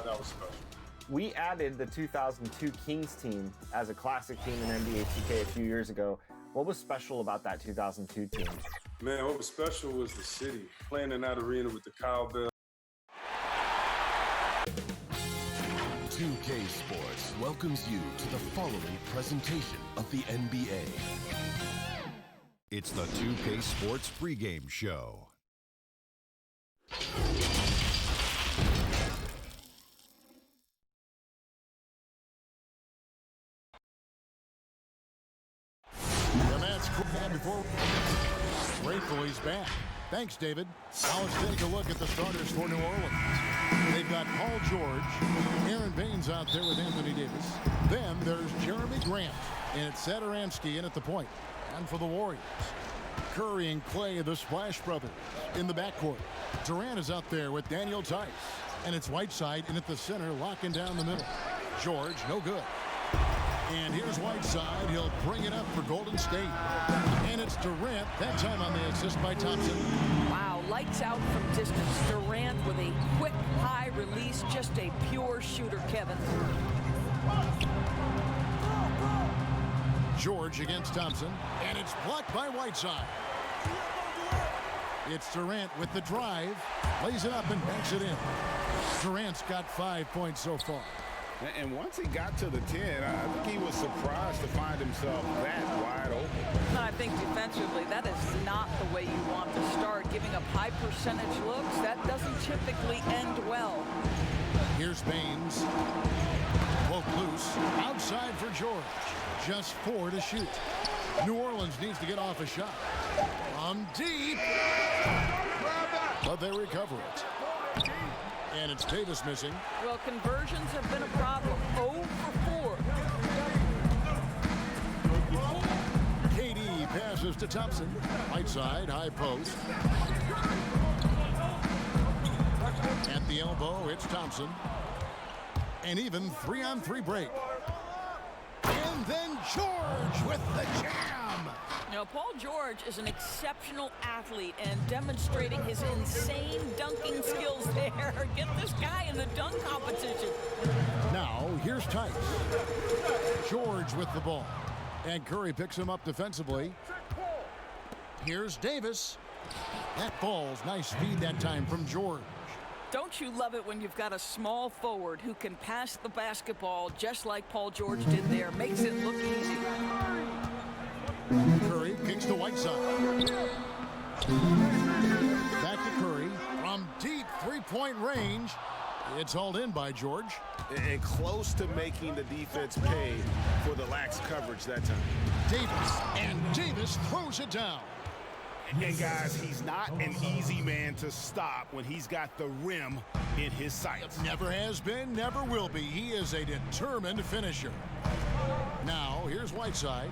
That was special. We added the 2002 Kings team as a classic team in NBA 2K a few years ago. What was special about that 2002 team? Man, what was special was the city. Playing in that arena with the cowbell. 2K Sports welcomes you to the following presentation of the NBA. It's the 2K Sports pregame show. The man's cool before. Grateful he's back. Thanks, David. Now let's take a look at the starters for New Orleans. They've got Paul George, Aaron Baines out there with Anthony Davis. Then there's Jeremy Grant, and it's Satoransky in at the point. And for the Warriors, Curry and Clay, the Splash Brothers, in the backcourt. Durant is out there with Daniel Tice, and it's Whiteside in at the center, locking down the middle. George, no good. And here's Whiteside. He'll bring it up for Golden State. And it's Durant, that time on the assist by Thompson. Wow, lights out from distance. Durant with a quick, high release. Just a pure shooter, Kevin. George against Thompson. And it's blocked by Whiteside. It's Durant with the drive. Lays it up and banks it in. Durant's got 5 points so far. And once he got to the 10, I think he was surprised to find himself that wide open. I think defensively, that is not the way you want to start. Giving up high percentage looks, that doesn't typically end well. Here's Baines. Poke loose. Outside for George. Just 4 to shoot. New Orleans needs to get off a shot. From deep. But they recover it. And it's Davis missing. Well, conversions have been a problem. 0 for 4. KD passes to Thompson. Right side, high post. At the elbow, it's Thompson. And even 3-on-3 break. And then George with the jam. Now, Paul George is an exceptional athlete and demonstrating his insane dunking skills there. Get this guy in the dunk competition. Now, here's Tice. George with the ball. And Curry picks him up defensively. Here's Davis. That falls. Nice feed that time from George. Don't you love it when you've got a small forward who can pass the basketball just like Paul George did there? Makes it look easy. Curry kicks to Whiteside. Back to Curry. From deep three-point range. It's hauled in by George. And close to making the defense pay for the lax coverage that time. Davis. And Davis throws it down. And guys, he's not an easy man to stop when he's got the rim in his sights. Never has been, never will be. He is a determined finisher. Now, here's Whiteside.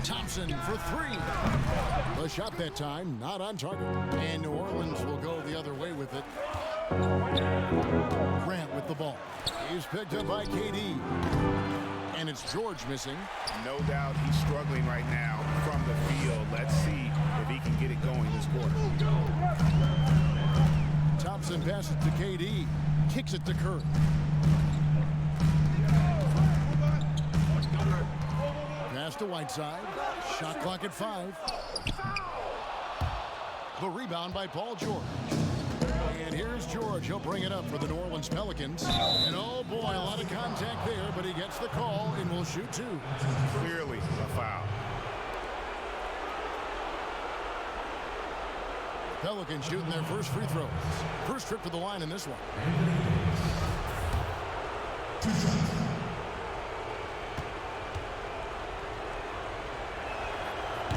Thompson for 3. The shot that time, not on target. And New Orleans will go the other way with it. Grant with the ball. He's picked up by KD. And it's George missing. No doubt he's struggling right now from the field. Let's see if he can get it going this quarter. Thompson passes to KD. Kicks it to Curry. Pass to Whiteside. Shot clock at 5. The rebound by Paul George. And here's George. He'll bring it up for the New Orleans Pelicans. And oh boy, a lot of contact there, but he gets the call and will shoot 2. Clearly a foul. Pelicans shooting their first free throws. First trip to the line in this one.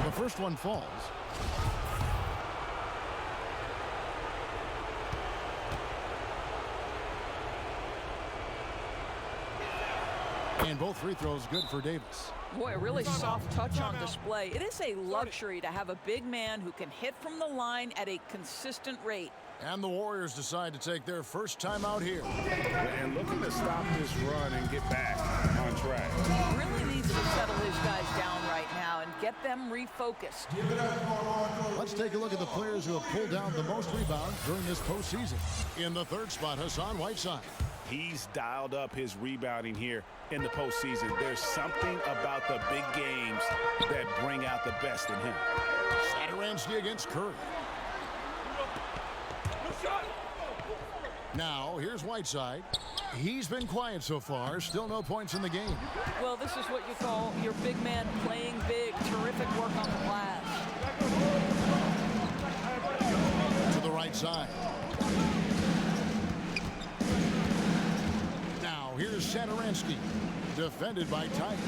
The first one falls. And both free throws good for Davis. Boy, a really soft touch on display. It is a luxury to have a big man who can hit from the line at a consistent rate. And the Warriors decide to take their first time out here. And looking to stop this run and get back on track. Really needs to settle his guys down right now and get get them refocused. Let's take a look at the players who have pulled down the most rebounds during this postseason. In the third spot, Hassan Whiteside. He's dialed up his rebounding here in the postseason. There's something about the big games that bring out the best in him. Satoransky against Curry. Now, here's Whiteside. He's been quiet so far. Still no points in the game. Well, this is what you call your big man playing big. Terrific work on the glass. To the right side. Now, here's Satoransky. Defended by Tice.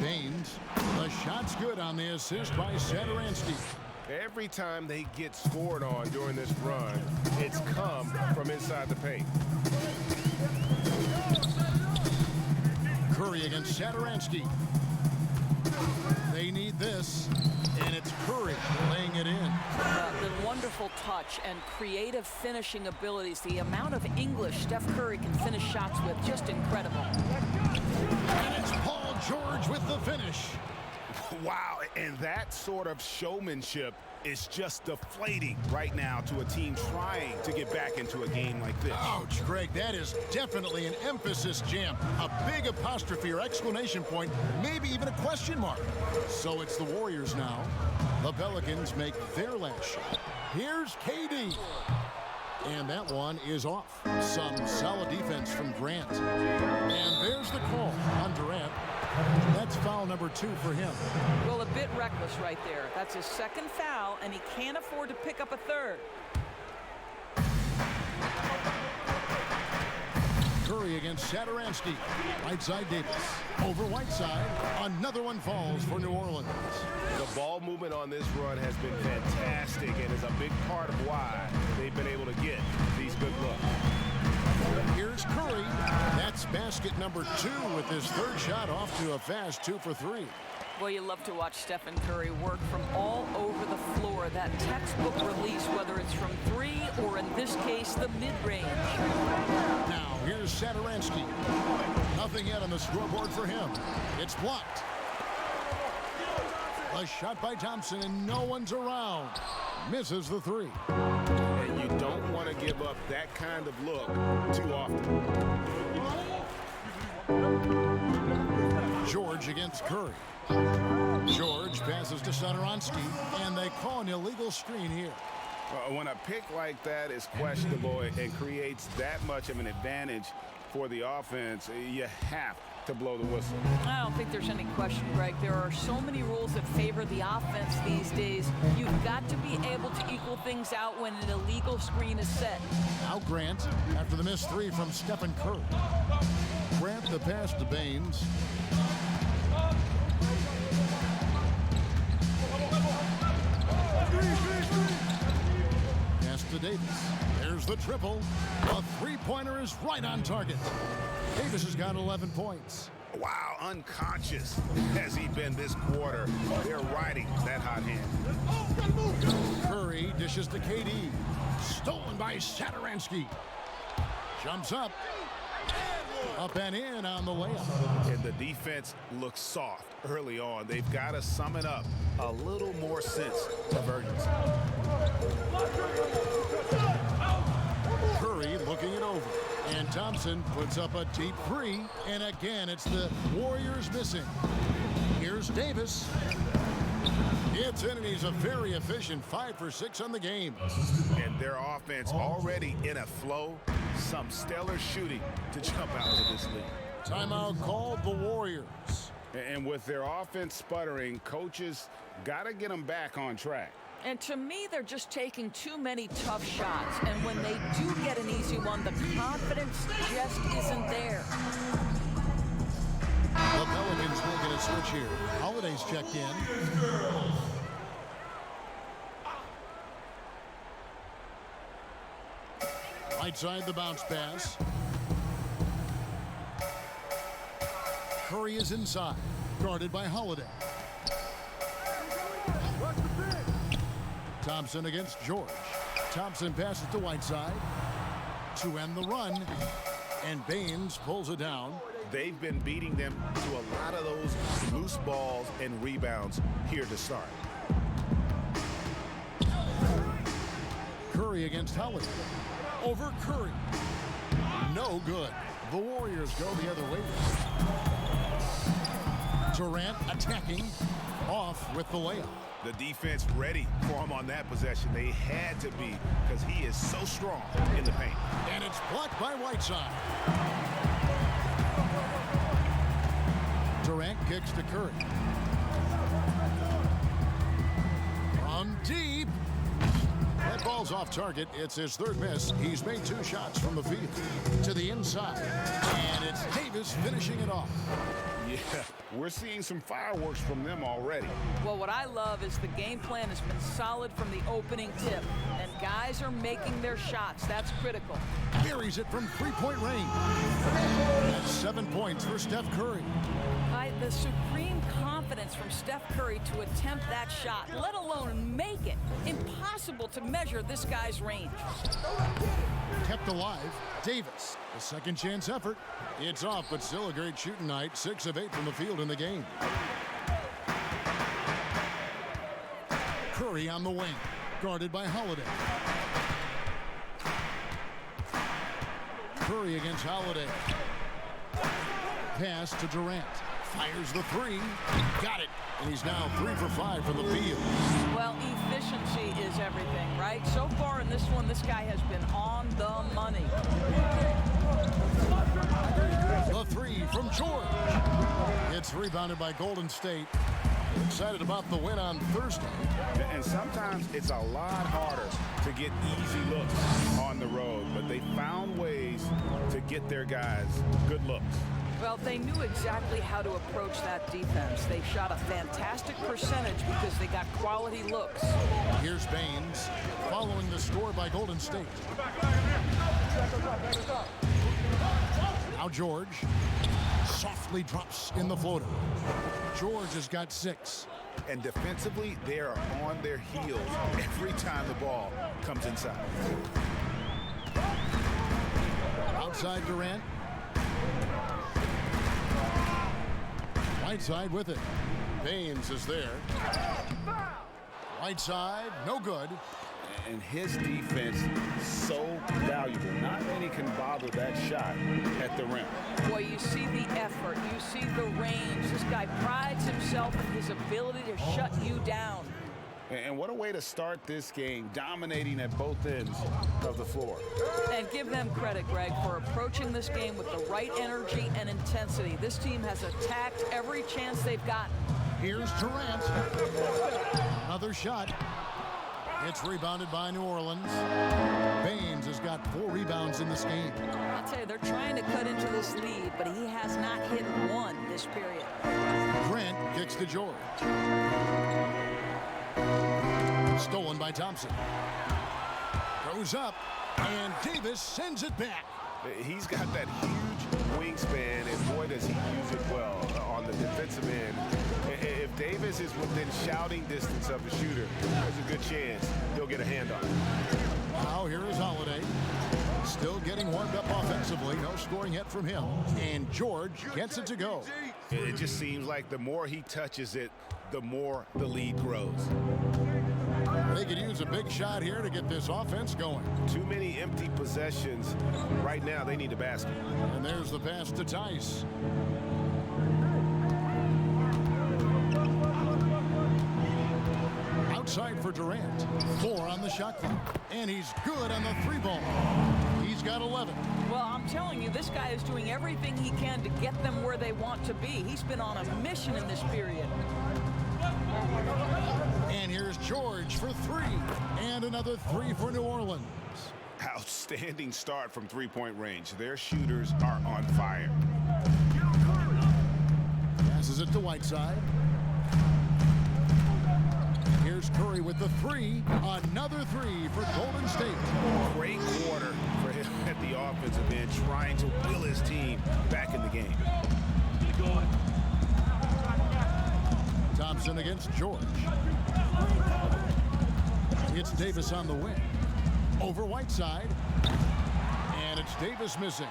Baines. The shot's good on the assist by Satoransky. Every time they get scored on during this run, it's come from inside the paint. Curry against Satoransky. They need this, and it's Curry laying it in. The wonderful touch and creative finishing abilities. The amount of English Steph Curry can finish shots with, just incredible. And it's Paul George with the finish. Wow, and that sort of showmanship is just deflating right now to a team trying to get back into a game like this. Ouch, Greg, that is definitely an emphasis jam. A big apostrophe or exclamation point, maybe even a question mark. So it's the Warriors now. The Pelicans make their last shot. Here's KD. And that one is off. Some solid defense from Grant. And there's the call on Durant. That's foul number 2 for him. Well, a bit reckless right there. That's his second foul, and he can't afford to pick up a third. Curry against Satoransky. Right side Davis. Over Whiteside. Another one falls for New Orleans. The ball movement on this run has been fantastic and is a big part of why they've been able to get these good looks. Here's Curry. That's basket number 2 with his third shot off to a fast 2 for 3. Well, you love to watch Stephen Curry work from all over the floor. That textbook release, whether it's from 3 or in this case, the mid-range. Now, here's Satoransky. Nothing yet on the scoreboard for him. It's blocked. A shot by Thompson, and no one's around. Misses the 3. And you don't want to give up that kind of look too often. George against Curry. George passes to Satoransky, and they call an illegal screen here. When a pick like that is questionable and creates that much of an advantage for the offense, you have to blow the whistle. I don't think there's any question, Greg. There are so many rules that favor the offense these days. You've got to be able to equal things out when an illegal screen is set. Now Grant after the missed 3 from Stephen Curry. Grant the pass to Baines. Pass to Davis. There's the triple. A 3-pointer is right on target. Davis has got 11 points. Wow, unconscious has he been this quarter. They're riding that hot hand. Curry dishes to KD. Stolen by Satoransky. Jumps up. Up and in on the layup. And the defense looks soft early on. They've got to sum it up. A little more sense of urgency. Curry looking it over. And Thompson puts up a deep 3. And again, it's the Warriors missing. Here's Davis. It's in, and he's a very efficient 5 for 6 on the game. And their offense already in a flow. Some stellar shooting to jump out to this lead. Timeout called the Warriors. And with their offense sputtering, coaches got to get them back on track. And to me, they're just taking too many tough shots. And when they do get an easy one, the confidence just isn't there. The Pelicans making a switch here. Holiday's checked in. Right side the bounce pass. Curry is inside, guarded by Holiday. Thompson against George. Thompson passes to Whiteside to end the run, and Baines pulls it down. They've been beating them to a lot of those loose loose balls and rebounds here to start. Curry against Holiday. Over Curry. No good. The Warriors go the other way. Durant attacking. Off with the layup. The defense ready for him on that possession. They had to be because he is so strong in the paint. And it's blocked by Whiteside. Durant kicks to Curry. From deep. That ball's off target. It's his third miss. He's made 2 shots from the field. To the inside. And it's Davis finishing it off. Yeah, we're seeing some fireworks from them already. Well, what I love is the game plan has been solid from the opening tip, and guys are making their shots. That's critical. Buries it from 3-point range. That's 7 points for Steph Curry. The supreme confidence from Steph Curry to attempt that shot, let alone make it. Impossible to measure this guy's range. Kept alive, Davis. A second chance effort. It's off, but still a great shooting night. 6 of 8 from the field in the game. Curry on the wing, guarded by Holiday. Curry against Holiday. Pass to Durant. Fires the 3. Got it. And he's now 3 for 5 from the field. Well, efficiency is everything, right? So far in this one, this guy has been on the money. The 3 from George. It's rebounded by Golden State. Excited about the win on Thursday. And sometimes it's a lot harder to get easy looks on the road, but they found ways to get their guys good looks. Well, they knew exactly how to approach that defense. They shot a fantastic percentage because they got quality looks. Here's Baines following the score by Golden State. Now George softly drops in the floater. George has got 6. And defensively, they are on their heels every time the ball comes inside. Outside Durant. Whiteside with it. Baines is there. Whiteside, no good. And his defense so valuable. Not many can bother that shot at the rim. Boy, you see the effort, you see the range. This guy prides himself in his ability to shut you down. And what a way to start this game, dominating at both ends of the floor. And give them credit, Greg, for approaching this game with the right energy and intensity. This team has attacked every chance they've gotten. Here's Durant. Another shot. It's rebounded by New Orleans. Baines has got 4 rebounds in this game. I'll tell you, they're trying to cut into this lead, but he has not hit one this period. Grant kicks to George. Stolen by Thompson. Goes up, and Davis sends it back. He's got that huge wingspan, and boy, does he use it well on the defensive end. If Davis is within shouting distance of the shooter, there's a good chance he'll get a hand on it. Now here is Holiday. Still getting warmed up offensively. No scoring yet from him. And George gets it to go. It just seems like the more he touches it, the more the lead grows. They could use a big shot here to get this offense going. Too many empty possessions. Right now, they need a basket. And there's the pass to Tice. Outside for Durant. 4 on the shot clock. And he's good on the 3-ball. He's got 11. Well, I'm telling you, this guy is doing everything he can to get them where they want to be. He's been on a mission in this period. And here's George for 3. And another 3 for New Orleans. Outstanding start from three-point range. Their shooters are on fire. Passes it to Whiteside. Here's Curry with the 3. Another 3 for Golden State. Great quarter for him at the offensive end, trying to will his team back in the game. Thompson against George. It's Davis on the wing. Over Whiteside. And it's Davis missing.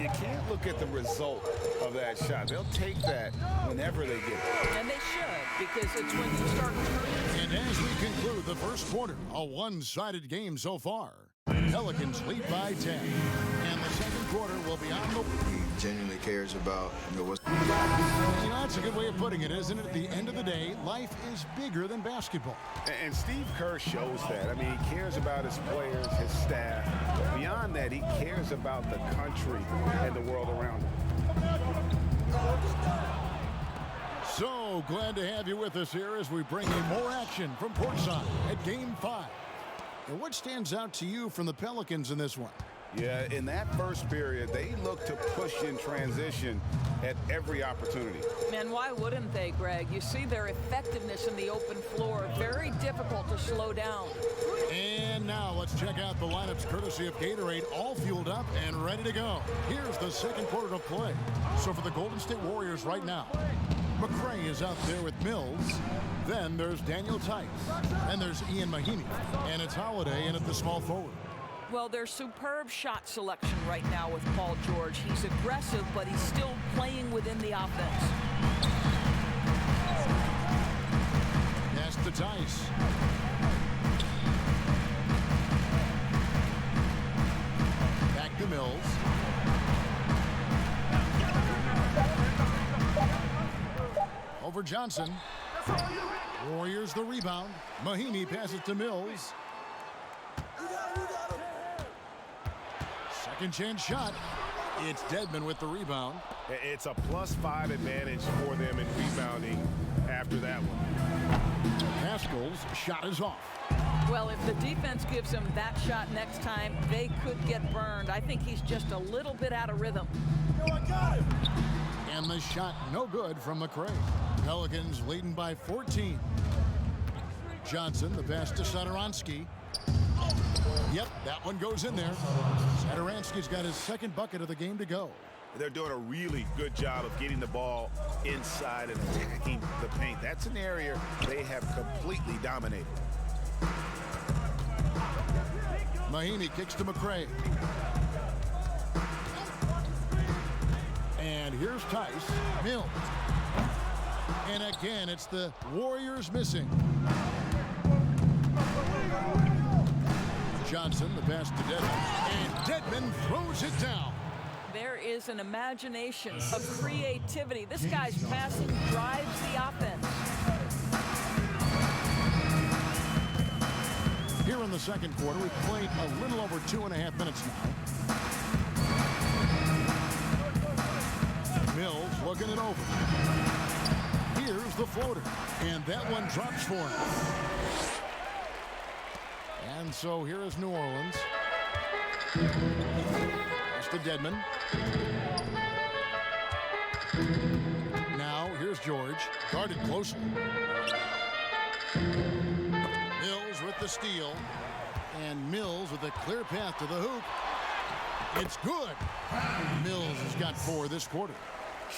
You can't look at the result of that shot. They'll take that whenever they get it. And they should, because it's when you start turning. And as we conclude the first quarter, a one-sided game so far. Pelicans lead by 10. And the second quarter will be on the... He genuinely cares about, what's... That's a good way of putting it, isn't it? At the end of the day, life is bigger than basketball. And Steve Kerr shows that. I mean, he cares about his players, his staff. But beyond that, he cares about the country and the world around him. So glad to have you with us here as we bring you more action from Portside at Game 5. And what stands out to you from the Pelicans in this one? Yeah, in that first period, they look to push in transition at every opportunity. And why wouldn't they, Greg? You see their effectiveness in the open floor. Very difficult to slow down. And now let's check out the lineups courtesy of Gatorade, all fueled up and ready to go. Here's the second quarter to play. So for the Golden State Warriors right now, McCray is out there with Mills. Then there's Daniel Tice. And there's Ian Mahinmi. And it's Holiday in at the small forward. Well, there's superb shot selection right now with Paul George. He's aggressive, but he's still playing within the offense. Pass to Tice. Back to Mills. Over Johnson. Warriors the rebound. Mahinmi passes to Mills. Second chance shot. It's Dedmon with the rebound. It's a +5 advantage for them in rebounding after that one. Pascal's shot is off. Well, if the defense gives him that shot next time, they could get burned. I think he's just a little bit out of rhythm. And the shot no good from McCray. Pelicans leading by 14. Johnson, the pass to Satoransky. Yep, that one goes in there. Satoransky's got his second bucket of the game to go. They're doing a really good job of getting the ball inside and attacking the paint. That's an area they have completely dominated. Mahinmi kicks to McCray. And here's Tice. Mills. And again, it's the Warriors missing. Johnson, the pass to Dedmon. And Dedmon throws it down. There is an imagination of creativity. This guy's passing drives the offense. Here in the second quarter, we've played a little over 2.5 minutes now. Mills looking it over. Here's the floater. And that one drops for him. And so here is New Orleans. That's to Dedmon. Now here's George. Guarded closely. Mills with the steal. And Mills with a clear path to the hoop. It's good. Mills has got 4 this quarter.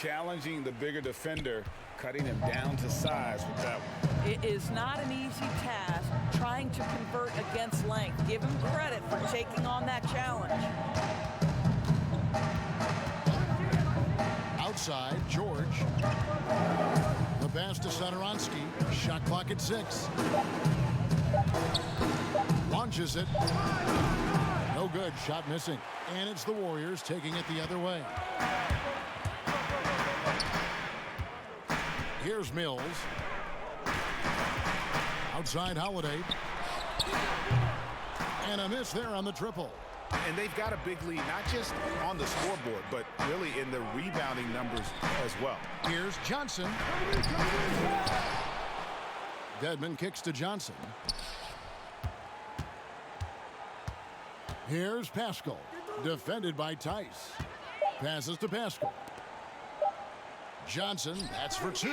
Challenging the bigger defender, cutting him down to size with that one. It is not an easy task trying to convert against length. Give him credit for taking on that challenge. Outside, George. The pass to Satoransky. Shot clock at 6. Launches it. No good. Shot missing. And it's the Warriors taking it the other way. Here's Mills. Outside Holiday. And a miss there on the triple. And they've got a big lead, not just on the scoreboard, but really in the rebounding numbers as well. Here's Johnson. Dedmon kicks to Johnson. Here's Pascal. Defended by Tice. Passes to Pascal. Johnson, that's for 2.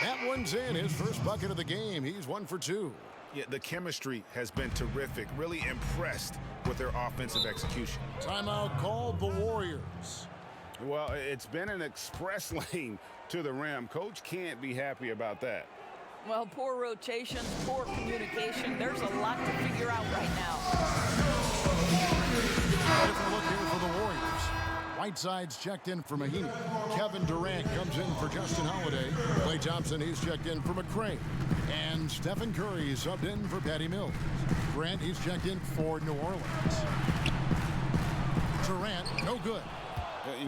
That one's in. His first bucket of the game. He's 1 for 2. Yeah, the chemistry has been terrific. Really impressed with their offensive execution. Timeout called the Warriors. Well, it's been an express lane to the rim. Coach can't be happy about that. Well, poor rotations, poor communication. There's a lot to figure out right now. Different look here for the Warriors. Whiteside's checked in for Mahinmi. Kevin Durant comes in for Justin Holiday. Klay Thompson, he's checked in for McCray. And Stephen Curry subbed in for Patty Mills. Grant, he's checked in for New Orleans. Durant, no good.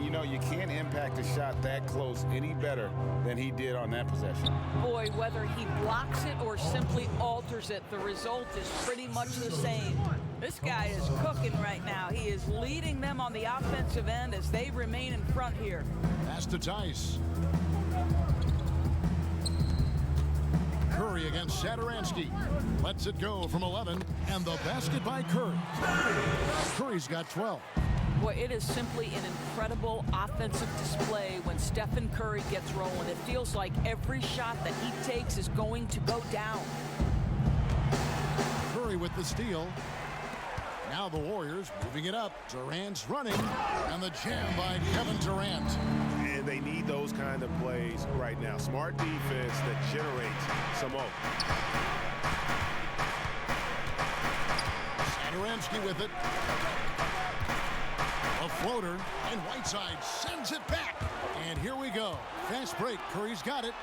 You know, you can't impact a shot that close any better than he did on that possession. Boy, whether he blocks it or simply alters it, the result is pretty much the same. This guy is cooking right now. He is leading them on the offensive end as they remain in front here. Pass to Tice. Curry against Satoransky. Lets it go from 11, and the basket by Curry. Curry's got 12. Boy, it is simply an incredible offensive display when Stephen Curry gets rolling. It feels like every shot that he takes is going to go down. Curry with the steal. Now the Warriors moving it up. Durant's running, and the jam by Kevin Durant. And they need those kind of plays right now. Smart defense that generates some hope. Satoransky with it. A floater, and Whiteside sends it back. And here we go. Fast break. Curry's got it.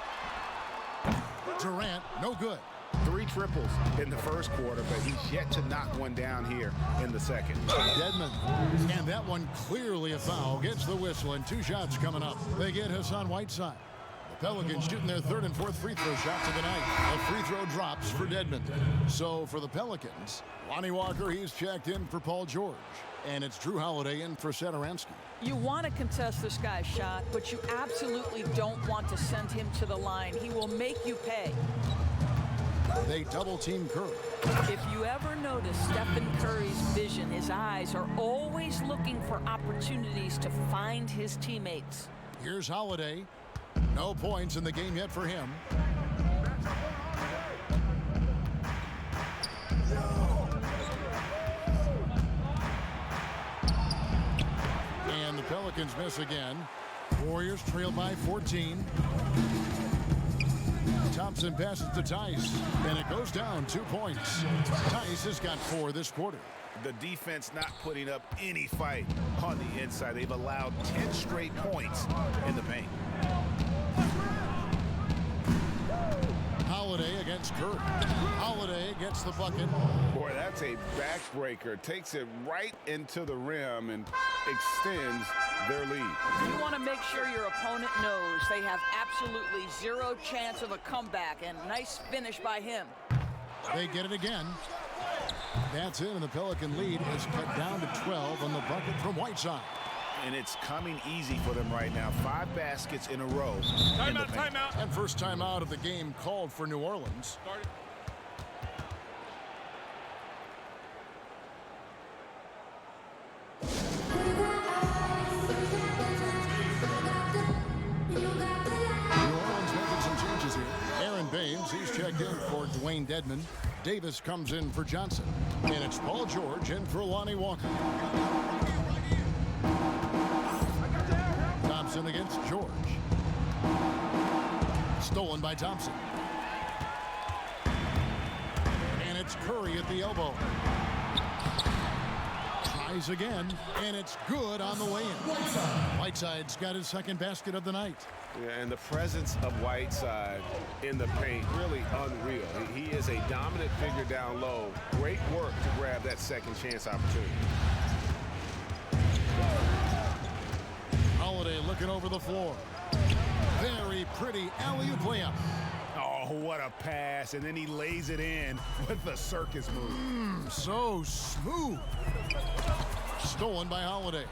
Durant, no good. 3 triples in the first quarter, but he's yet to knock one down here in the second. Dedmon. And that one clearly a foul. Gets the whistle, and 2 shots coming up. They get Hassan Whiteside. The Pelicans shooting their 3rd and 4th free throw shots of the night. A free throw drops for Dedmon. So for the Pelicans, Lonnie Walker, he's checked in for Paul George. And it's Drew Holiday in for Satoransky. You want to contest this guy's shot, but you absolutely don't want to send him to the line. He will make you pay. They double-team Curry. If you ever notice Stephen Curry's vision, his eyes are always looking for opportunities to find his teammates. Here's Holiday. No points in the game yet for him. And the Pelicans miss again. Warriors trail by 14. Thompson passes to Tice, and it goes down 2 points. Tice has got 4 this quarter. The defense not putting up any fight on the inside. They've allowed 10 straight points in the paint. Holiday against Curry. Holiday gets the bucket. Boy, that's a backbreaker. Takes it right into the rim and extends their lead. You want to make sure your opponent knows they have absolutely 0 chance of a comeback, and nice finish by him. They get it again. That's in, and the Pelican lead is cut down to 12 on the bucket from Whiteside. And it's coming easy for them right now. 5 baskets in a row. Timeout. And first timeout of the game called for New Orleans. New Orleans making some changes here. Aaron Baines, he's checked in for Dwayne Dedmon. Davis comes in for Johnson. And it's Paul George in for Lonnie Walker. Thompson against George. Stolen by Thompson. And it's Curry at the elbow. Tries again, and it's good on the way in. Whiteside's got his 2nd basket of the night. Yeah, and the presence of Whiteside in the paint, really unreal. He is a dominant figure down low. Great work to grab that second chance opportunity. Holiday looking over the floor. Very pretty alley-oop layup. Oh, what a pass. And then he lays it in with the circus move. So smooth. Stolen by Holiday.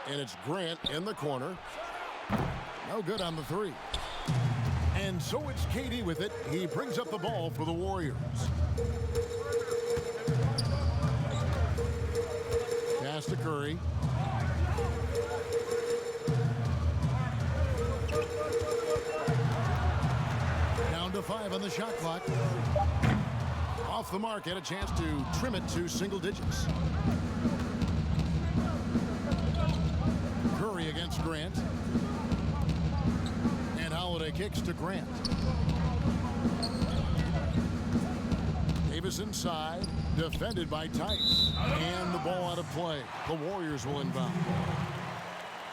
And it's Grant in the corner. No good on the 3. And so it's KD with it. He brings up the ball for the Warriors. Pass to Curry. Down to 5 on the shot clock. Off the mark, had a chance to trim it to single digits. Curry against Grant. And Holiday kicks to Grant. Davis inside. Defended by Tice. And the ball out of play. The Warriors will inbound.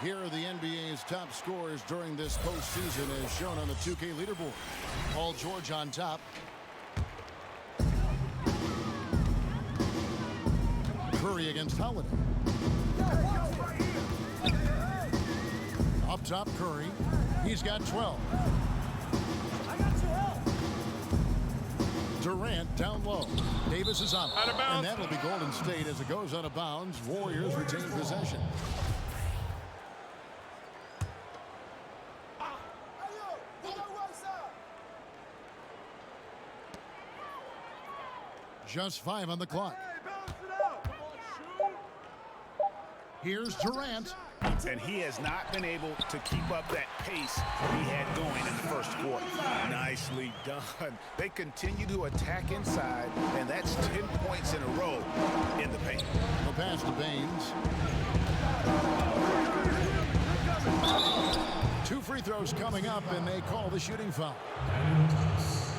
Here are the NBA's top scorers during this postseason as shown on the 2K leaderboard. Paul George on top. Curry against Holiday. Up top, Curry. He's got 12. Durant down low. Davis is on. Out of bounds. And that'll be Golden State as it goes out of bounds. Warriors retain possession. Just 5 on the clock. Here's Durant. And he has not been able to keep up that pace he had going in the first quarter. Nicely done. They continue to attack inside, and that's 10 points in a row in the paint. The pass to Baines. 2 free throws coming up, and they call the shooting foul.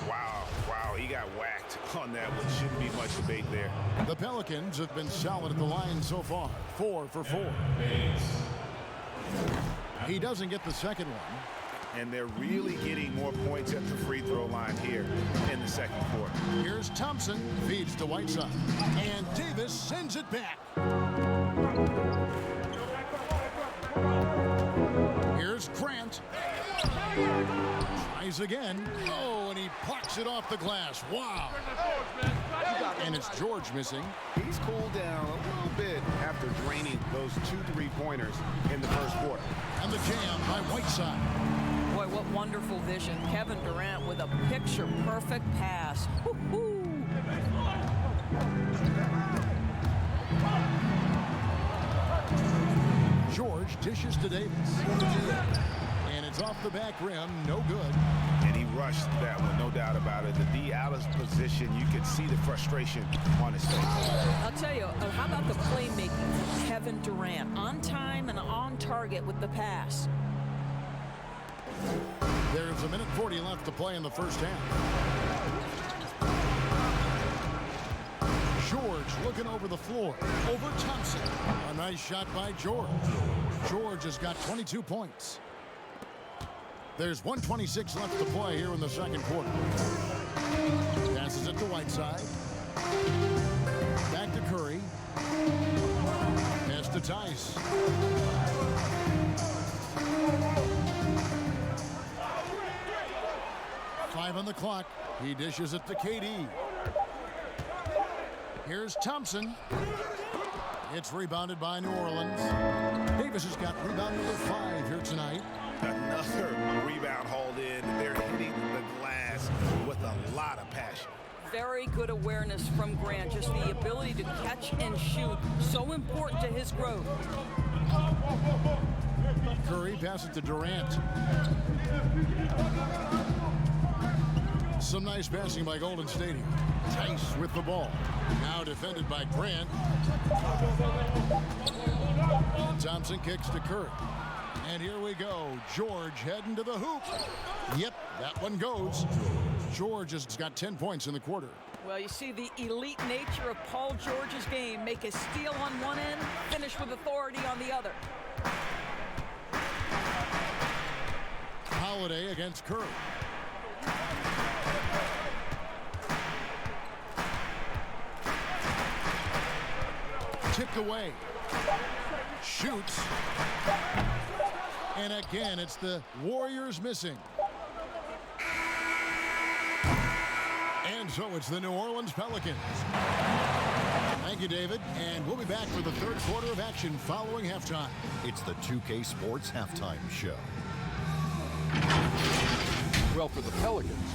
Wow, he got whacked on that one. Shouldn't be much debate there. The Pelicans have been solid at the line so far. 4 for 4. He doesn't get the second one. And they're really getting more points at the free throw line here in the second quarter. Here's Thompson, feeds to Whiteside. And Davis sends it back. Here's Grant. Tries again. Oh, and he plucks it off the glass. Wow. And it's George missing. He's cooled down a little bit after draining those 2 3-pointers in the first quarter. And the jam by Whiteside. Boy, what wonderful vision. Kevin Durant with a picture-perfect pass. Woo-hoo. George dishes to Davis. And it's off the back rim. No good. And he rushed that one, no doubt about it. The D out of position, you could see the frustration on his face. I'll tell you, how about the playmaking from Kevin Durant? On time and on target with the pass. There's 1:40 left to play in the first half. George looking over the floor. Over Thompson. A nice shot by George. George has got 22 points. There's 1:26 left to play here in the second quarter. Passes it to Whiteside. Back to Curry. Pass to Tice. Five on the clock. He dishes it to KD. Here's Thompson. It's rebounded by New Orleans. Davis has got rebound number 5 here tonight. Another rebound hauled in. They're hitting the glass with a lot of passion. Very good awareness from Grant. Just the ability to catch and shoot. So important to his growth. Curry passes to Durant. Some nice passing by Golden State. Tice with the ball. Now defended by Grant. Thompson kicks to Curry. And here we go. George heading to the hoop. Yep, that one goes. George has got 10 points in the quarter. Well, you see the elite nature of Paul George's game. Make a steal on one end, finish with authority on the other. Holiday against Curry. Tipped away. Shoots. And again, it's the Warriors missing. And so it's the New Orleans Pelicans. Thank you, David. And we'll be back for the third quarter of action following halftime. It's the 2K Sports Halftime Show. Well, for the Pelicans,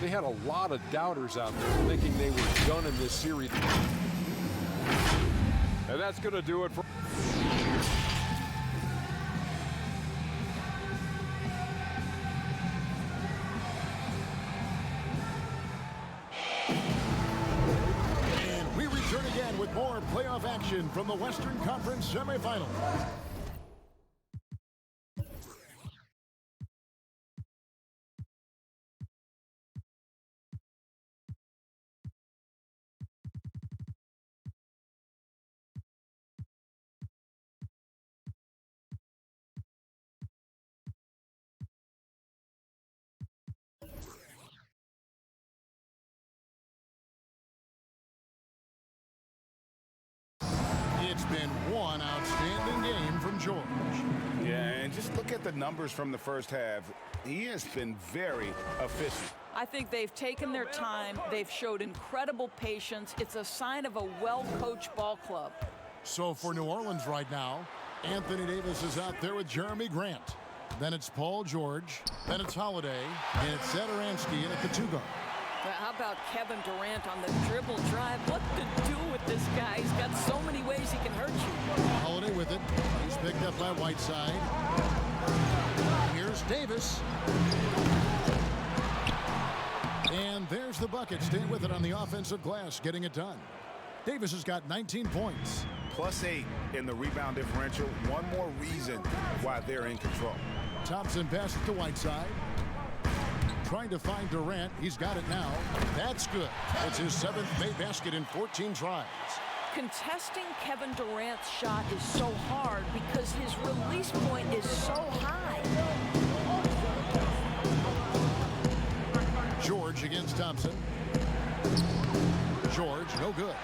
they had a lot of doubters out there thinking they were done in this series. And that's going to do it for... And we return again with more playoff action from the Western Conference semifinals. George. Yeah, and just look at the numbers from the first half. He has been very efficient. I think they've taken their time. They've showed incredible patience. It's a sign of a well-coached ball club. So for New Orleans right now, Anthony Davis is out there with Jeremy Grant. Then it's Paul George. Then it's Holiday. And it's Satoransky and a Katuga. How about Kevin Durant on the dribble drive? What to do with this guy? He's got so many ways he can hurt you. Holiday with it. He's picked up by Whiteside. Here's Davis. And there's the bucket. Staying with it on the offensive glass, getting it done. Davis has got 19 points. +8 in the rebound differential. One more reason why they're in control. Thompson passes to Whiteside. Trying to find Durant. He's got it now. That's good. It's his 7th made basket in 14 tries. Contesting Kevin Durant's shot is so hard because his release point is so high. George against Thompson. George, no good.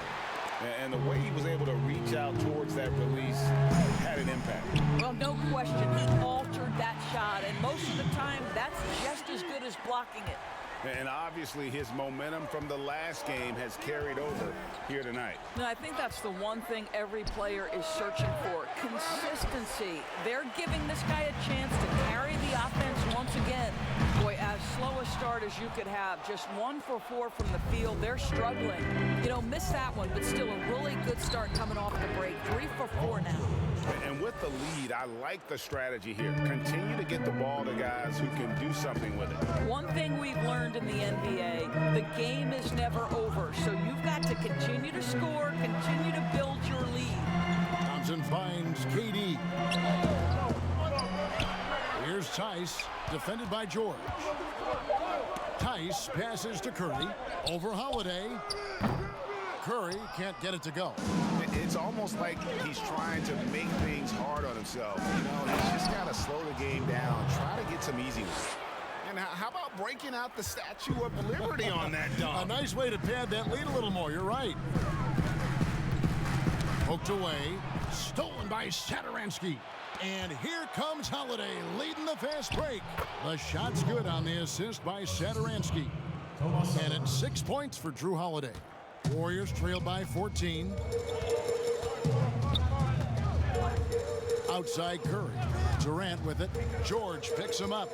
And the way he was able to reach out towards that release had an impact. Well, no question, he altered that shot, and most of the time, that's just as good as blocking it. And obviously, his momentum from the last game has carried over here tonight. And I think that's the one thing every player is searching for, consistency. They're giving this guy a chance to carry the offense once again. Boy, as slow a start as you could have, just 1 for 4 from the field. They're struggling. You know, missed that one, but still a really good start coming off the break. 3 for 4 now. And with the lead, I like the strategy here. Continue to get the ball to guys who can do something with it. One thing we've learned in the NBA, the game is never over. So you've got to continue to score, continue to build your lead. Thompson finds KD. Here's Tice, defended by George. Tice passes to Curry. Over Holiday. Curry can't get it to go. It's almost like he's trying to make things hard on himself. You know, he's just got to slow the game down, try to get some easy ones. And how about breaking out the Statue of Liberty on that dunk? A nice way to pad that lead a little more. You're right. Poked away. Stolen by Satoransky. And here comes Holiday leading the fast break. The shot's good on the assist by Satoransky. And it's 6 points for Drew Holiday. Warriors trail by 14. Outside Curry. Durant with it. George picks him up.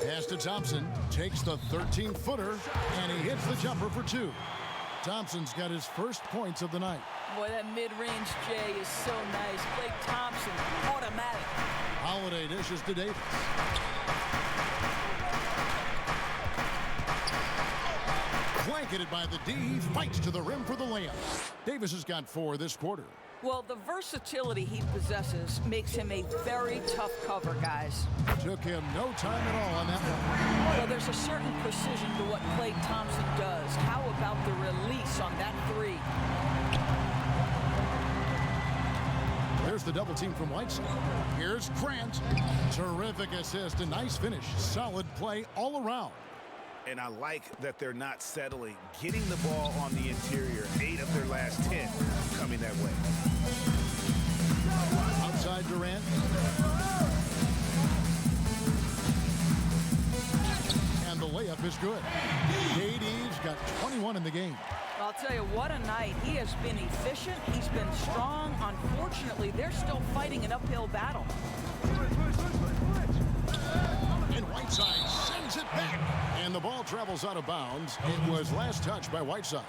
Pass to Thompson. Takes the 13-footer. And he hits the jumper for 2. Thompson's got his first points of the night. Boy, that mid-range J is so nice. Klay Thompson, automatic. Holiday dishes to Davis. Blanketed by the D, he fights to the rim for the layup. Davis has got 4 this quarter. Well, the versatility he possesses makes him a very tough cover, guys. Took him no time at all on that one. Well, there's a certain precision to what Klay Thompson does. How about the release on that 3? There's the double team from Whiteside. Here's Grant. Terrific assist, a nice finish. Solid play all around. And I like that they're not settling. Getting the ball on the interior, 8 of their last 10 coming that way. Outside Durant. And the layup is good. KD's got 21 in the game. I'll tell you, what a night. He has been efficient. He's been strong. Unfortunately, they're still fighting an uphill battle. And Whiteside sends it back. And the ball travels out of bounds. It was last touched by Whiteside.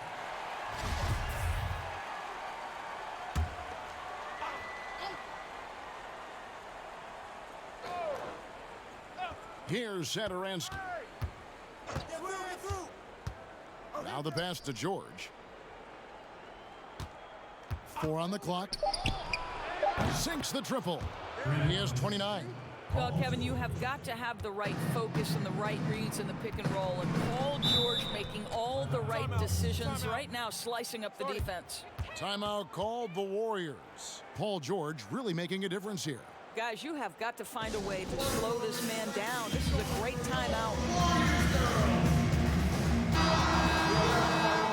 Here's Satoransky. Now the pass to George. 4 on the clock. Sinks the triple. He has 29. Well, Kevin, you have got to have the right focus and the right reads in the pick and roll. And Paul George making all the right decisions right now, slicing up the defense. Timeout called the Warriors. Paul George really making a difference here. Guys, you have got to find a way to slow this man down. This is a great timeout.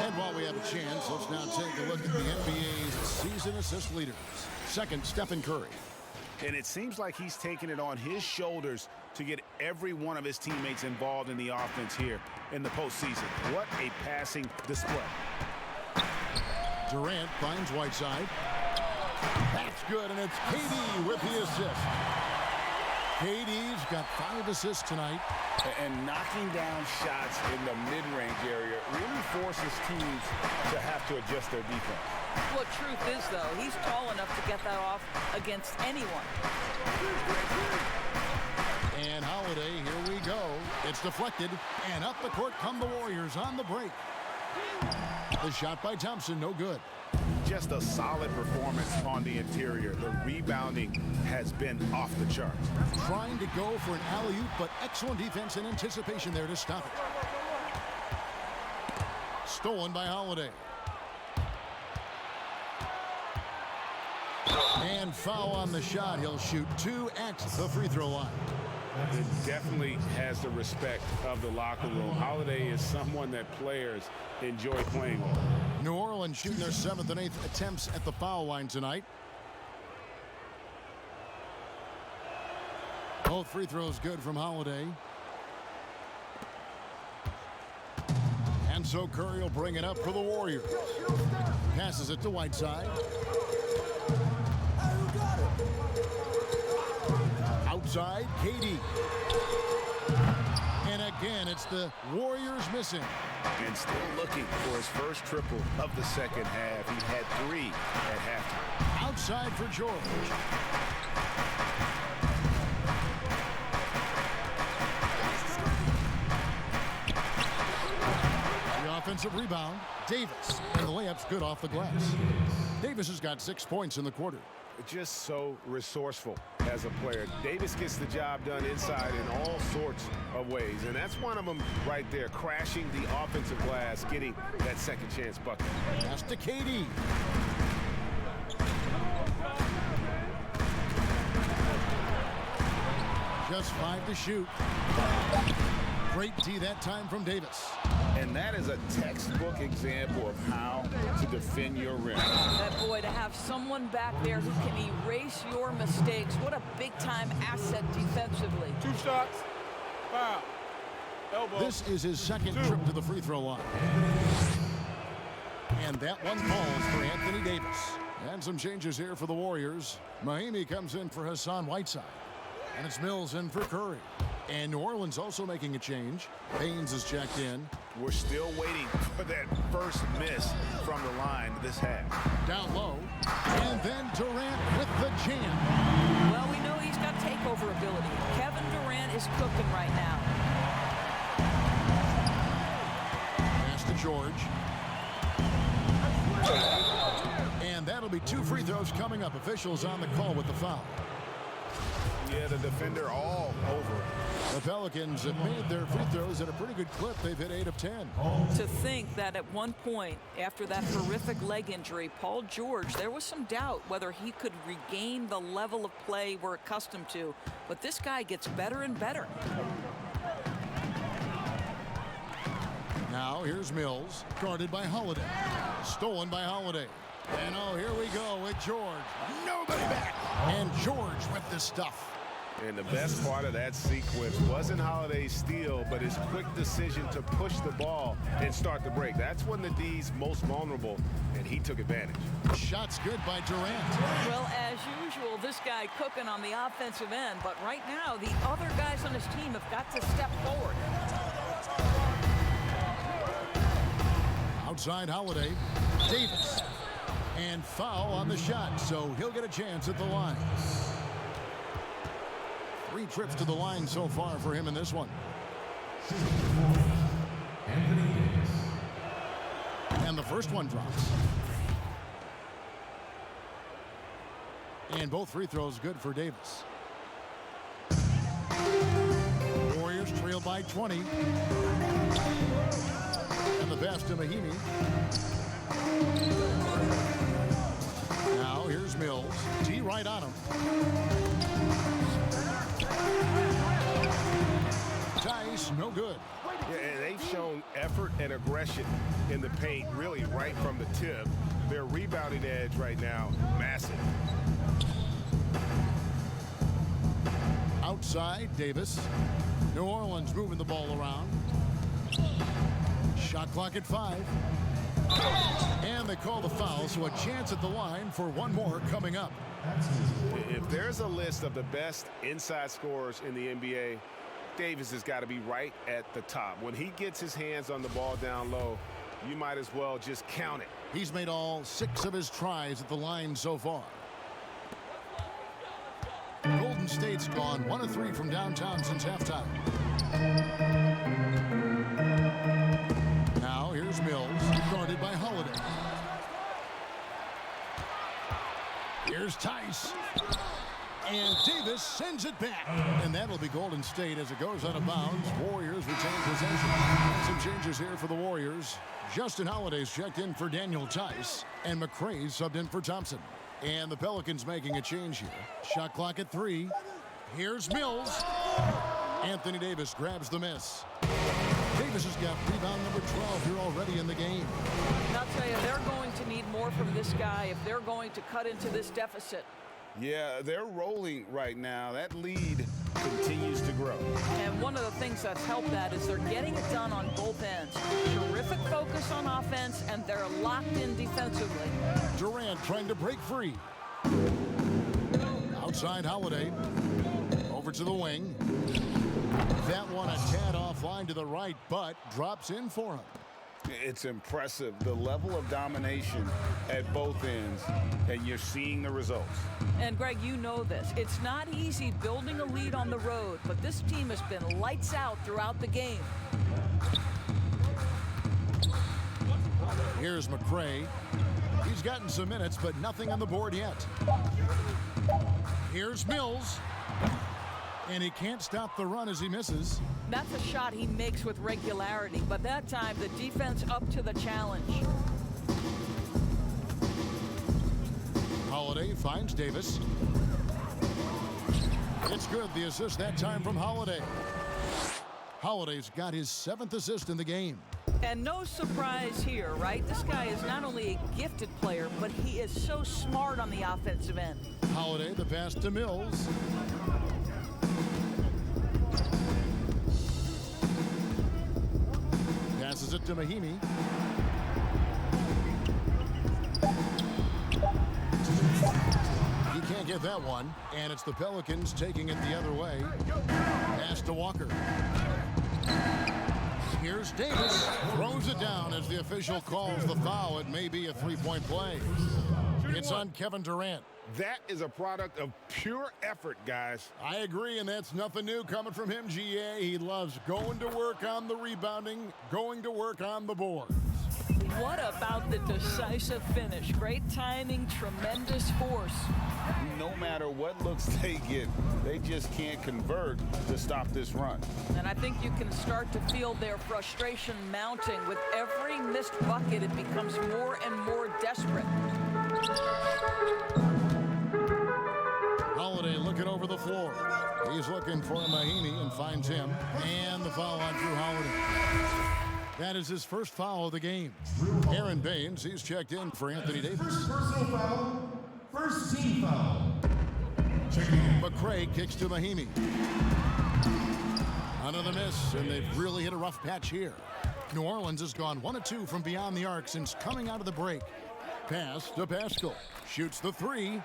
And while we we have a chance. Let's now take a look at the NBA's season assist leaders. Second, Stephen Curry. And it seems like he's taking it on his shoulders to get every one of his teammates involved in the offense here in the postseason. What a passing display. Durant finds Whiteside. That's good, and it's KD with the assist. KD's got 5 assists tonight. And knocking down shots in the mid-range area really forces teams to have to adjust their defense. Well, truth is, though, he's tall enough to get that off against anyone. And Holiday, here we go. It's deflected, and up the court come the Warriors on the break. The shot by Thompson, no good. Just a solid performance on the interior. The rebounding has been off the charts. Trying to go for an alley-oop, but excellent defense and anticipation there to stop it. Stolen by Holiday. And foul on the shot. He'll shoot 2 at the free throw line. It definitely has the respect of the locker room. Holiday is someone that players enjoy playing with. New Orleans shooting their 7th and 8th attempts at the foul line tonight. Both free throws good from Holiday. And so Curry will bring it up for the Warriors. Passes it to Whiteside. Outside, KD. And again, it's the Warriors missing. And still looking for his first triple of the second half. He had 3 at halftime. Outside for George. The offensive rebound, Davis. And the layup's good off the glass. Davis has got 6 points in the quarter. Just so resourceful as a player. Davis gets the job done inside in all sorts of ways, and that's one of them right there, crashing the offensive glass, getting that second chance bucket. Pass to KD. Just 5 to shoot. Great D that time from Davis. And that is a textbook example of how to defend your rim. That boy, to have someone back there who can erase your mistakes. What a big-time asset defensively. 2 shots. Foul. Elbow. This is his second trip to the free throw line. And that one falls for Anthony Davis. And some changes here for the Warriors. Mahimi comes in for Hassan Whiteside. And it's Mills in for Curry. And New Orleans also making a change. Haynes is checked in. We're still waiting for that first miss from the line this half. Down low. And then Durant with the jam. Well, we know he's got takeover ability. Kevin Durant is cooking right now. Pass to George. And that'll be 2 free throws coming up. Officials on the call with the foul. Yeah, the defender all over it. The Pelicans have made their free throws at a pretty good clip. They've hit 8 of 10. To think that at one point, after that horrific leg injury, Paul George, there was some doubt whether he could regain the level of play we're accustomed to. But this guy gets better and better. Now here's Mills, guarded by Holiday. Stolen by Holiday. And oh, here we go with George. Nobody back. And George with the stuff. And the best part of that sequence wasn't Holiday's steal, but his quick decision to push the ball and start the break. That's when the D's most vulnerable, and he took advantage. Shots good by Durant. Well, as usual, this guy cooking on the offensive end, but right now the other guys on his team have got to step forward. Outside Holiday, Davis. And foul on the shot, so he'll get a chance at the line. 3 trips to the line so far for him in this one. And the first one drops. And both free throws good for Davis. Warriors trail by 20. And the pass to Mahimi. Now here's Mills. D right on him. Tice, no good. Yeah, and they've shown effort effort and aggression in the paint, really right from the tip. Their rebounding edge right now, massive. Outside, Davis. New Orleans moving the ball around. Shot clock at 5. And they call the foul, so a chance at the line for one more coming up. If there's a list of the best inside scorers in the NBA, Davis has got to be right at the top. When he gets his hands on the ball down low, you might as well just count it. He's made all 6 of his tries at the line so far. Golden State's gone 1 of 3 from downtown since halftime. Now here's Mills, guarded by Holiday. Here's Tice. And Davis sends it back. And that'll be Golden State as it goes out of bounds. Warriors retain possession. Some changes here for the Warriors. Justin Holiday's checked in for Daniel Tice. And McRae subbed in for Thompson. And the Pelicans making a change here. Shot clock at 3. Here's Mills. Anthony Davis grabs the miss. Davis has got rebound number 12 here already in the game. And I'll tell you, they're going to need more from this guy if they're going to cut into this deficit. Yeah, they're rolling right now. That lead continues to grow. And one of the things that's helped that is they're getting it done on both ends. Terrific focus on offense, and they're locked in defensively. Durant trying to break free. Outside Holiday. Over to the wing. That one a tad offline to the right, but drops in for him. It's impressive, the level of domination at both ends, and you're seeing the results. And Greg, you know this. It's not easy building a lead on the road, but this team has been lights out throughout the game. Here's McRae. He's gotten some minutes, but nothing on the board yet. Here's Mills. And he can't stop the run as he misses. That's a shot he makes with regularity, but that time the defense up to the challenge. Holiday finds Davis. It's good, the assist that time from Holiday. Holiday's got his 7th assist in the game. And no surprise here, right? This guy is not only a gifted player, but he is so smart on the offensive end. Holiday, the pass to Mills. Passes it to Mahimi. He can't get that one, and it's the Pelicans taking it the other way. Pass to Walker. Here's Davis. Throws it down as the official calls the foul. It may be a three-point play. It's on Kevin Durant. That is a product of pure effort, guys. I agree, and that's nothing new coming from him, GA. He loves going to work on the rebounding, going to work on the boards. What about the decisive finish? Great timing, tremendous force. No matter what looks they get, they just can't convert to stop this run. And I think you can start to feel their frustration mounting. With every missed bucket, it becomes more and more desperate. Holiday looking over the floor. He's looking for Mahimi and finds him. And the foul on Drew Holiday. That is his first foul of the game. Aaron Baines, he's checked in for Anthony Davis. First personal foul, first team foul. McRae kicks to Mahimi. Another miss, and they've really hit a rough patch here. New Orleans has gone 1 of 2 from beyond the arc since coming out of the break. Pass to Pascal. Shoots the 3.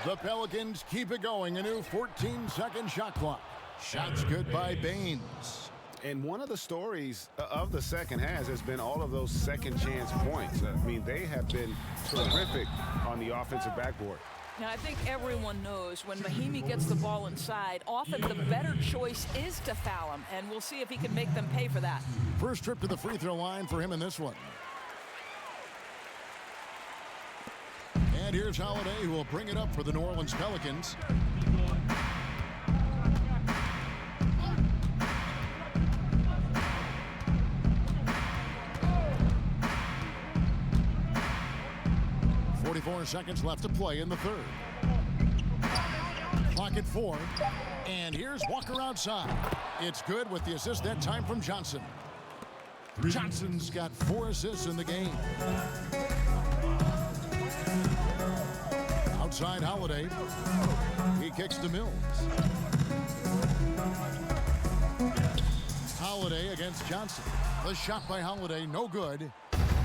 The Pelicans keep it going. A new 14-second shot clock. Shots good by Baines. And one of the stories of the second half has been all of those second chance points. I mean, they have been terrific on the offensive backboard. Now, I think everyone knows when Mahimi gets the ball inside, often the better choice is to foul him, and we'll see if he can make them pay for that. First trip to the free throw line for him in this one. And here's Holiday, who will bring it up for the New Orleans Pelicans. Seconds left to play in the third. Clock at 4. And here's Walker outside. It's good with the assist that time from Johnson. Johnson's got 4 assists in the game. Outside Holiday. He kicks to Mills. Holiday against Johnson. The shot by Holiday, no good.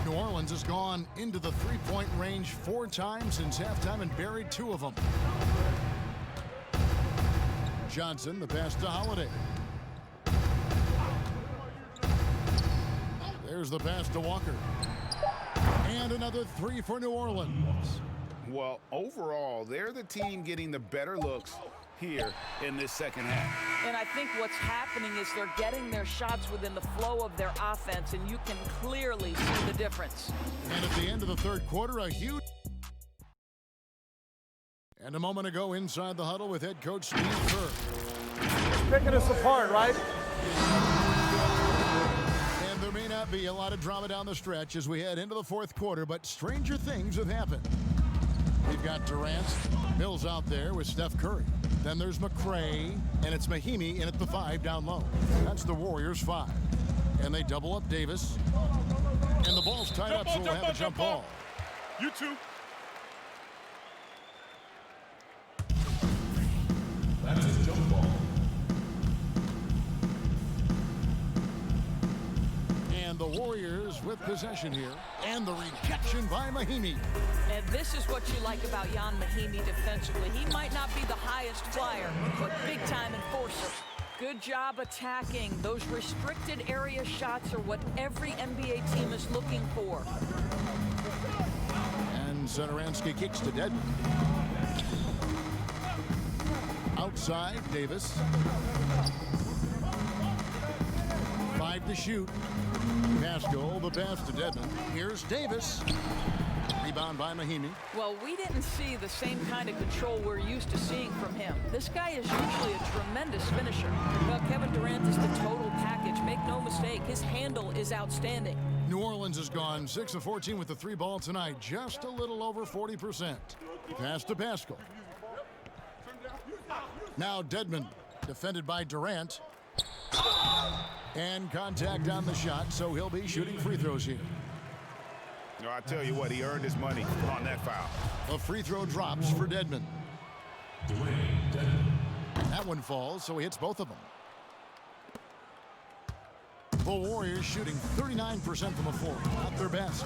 New Orleans has gone into the three-point range 4 times since halftime and buried 2 of them. Johnson, the pass to Holiday. There's the pass to Walker. And another 3 for New Orleans. Well, overall, they're the team getting the better looks here in this second half. And I think what's happening is they're getting their shots within the flow of their offense, and you can clearly see the difference. And at the end of the third quarter, a huge... And a moment ago, inside the huddle with head coach Steve Kerr. Picking us apart, right? And there may not be a lot of drama down the stretch as we head into the fourth quarter, but stranger things have happened. We've got Durant, Mills out there with Steph Curry. Then there's McCray, and it's Mahimi in at the 5 down low. That's the Warriors' 5. And they double up Davis. And the ball's tied up, so we'll have a jump ball. You too. That's a jump ball. And the Warriors with possession here. And the rejection by Mahimi. And this is what you like about Jan Mahimi defensively. He might not be the highest flyer, but big-time enforcer. Good job attacking. Those restricted area shots are what every NBA team is looking for. And Satoransky kicks to Deadman. Outside, Davis. 5 to shoot. Pascal, the pass to Deadman. Here's Davis. Rebound by Mahimi. Well, we didn't see the same kind of control we're used to seeing from him. This guy is usually a tremendous finisher. Well, Kevin Durant is the total package. Make no mistake, his handle is outstanding. New Orleans has gone 6 of 14 with the 3 ball tonight. Just a little over 40%. Pass to Pascal. Now Deadman, defended by Durant. And contact on the shot, so he'll be shooting free throws here. No, I tell you what, he earned his money on that foul. A free throw drops for Deadman. That one falls, so he hits both of them. The Warriors shooting 39% from the floor, not their best.